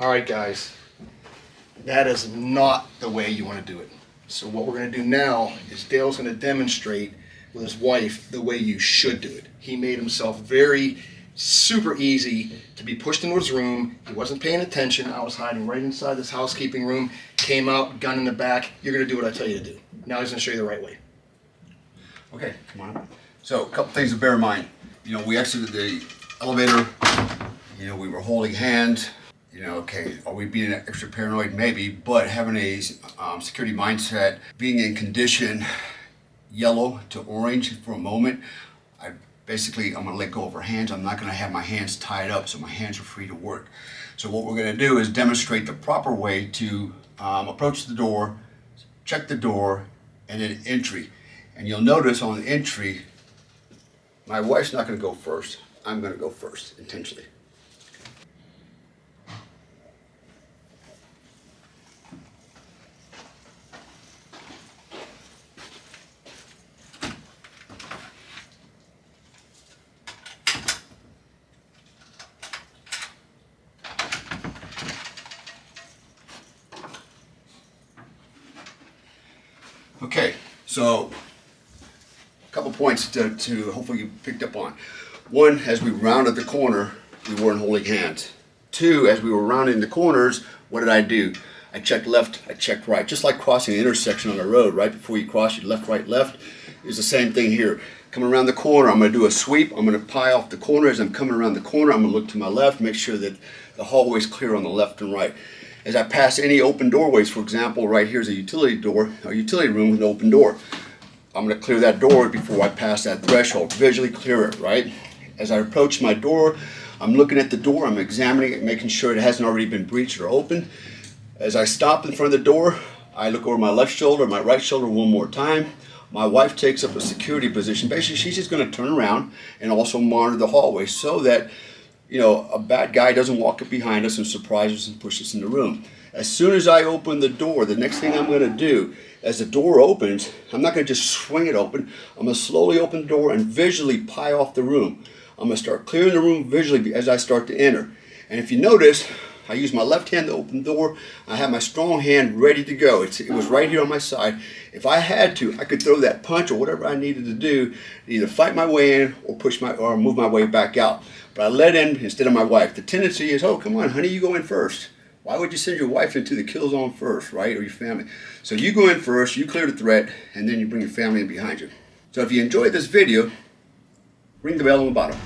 All right, guys, that is not the way you want to do it. So what we're going to do now is Dale's going to demonstrate with his wife the way you should do it. He made himself super easy to be pushed into his room. He wasn't paying attention. I was hiding right inside this housekeeping room. Came out, gun in the back. You're going to do what I tell you to do. Now he's going to show you the right way. Okay, come on up. So, a couple things to bear in mind. You know, we exited the elevator. You know, we were holding hands. You know, okay, are we being extra paranoid? Maybe, but having a security mindset, being in condition yellow to orange for a moment, I'm going to let go of her hands. I'm not going to have my hands tied up so my hands are free to work. So what we're going to do is demonstrate the proper way to approach the door, check the door, and then entry. And you'll notice on the entry, my wife's not going to go first. I'm going to go first, intentionally. Okay, so a couple points to hopefully you picked up on. One, as we rounded the corner, we weren't holding hands. Two, as we were rounding the corners, what did I do? I checked left, I checked right. Just like crossing an intersection on the road, right before you cross, you left, right, left. It's the same thing here. Coming around the corner, I'm going to do a sweep. I'm going to pie off the corner. As I'm coming around the corner, I'm going to look to my left, make sure that the hallway is clear on the left and right. As I pass any open doorways, for example, right here is a utility door, a utility room with an open door. I'm going to clear that door before I pass that threshold, visually clear it, right? As I approach my door, I'm looking at the door, I'm examining it, making sure it hasn't already been breached or open. As I stop in front of the door, I look over my left shoulder, my right shoulder one more time. My wife takes up a security position. Basically, she's just going to turn around and also monitor the hallway so that, you know, a bad guy doesn't walk up behind us and surprise us and push us in the room. As soon as I open the door, the next thing I'm going to do, as the door opens, I'm not going to just swing it open. I'm going to slowly open the door and visually pie off the room. I'm going to start clearing the room visually as I start to enter. And if you notice, I use my left hand to open the door. I have my strong hand ready to go. It was right here on my side. If I had to, I could throw that punch or whatever I needed to do to either fight my way in or move my way back out. But I let in instead of my wife. The tendency is, oh, come on, honey, you go in first. Why would you send your wife into the kill zone first, right, or your family? So you go in first, you clear the threat, and then you bring your family in behind you. So if you enjoyed this video, ring the bell on the bottom.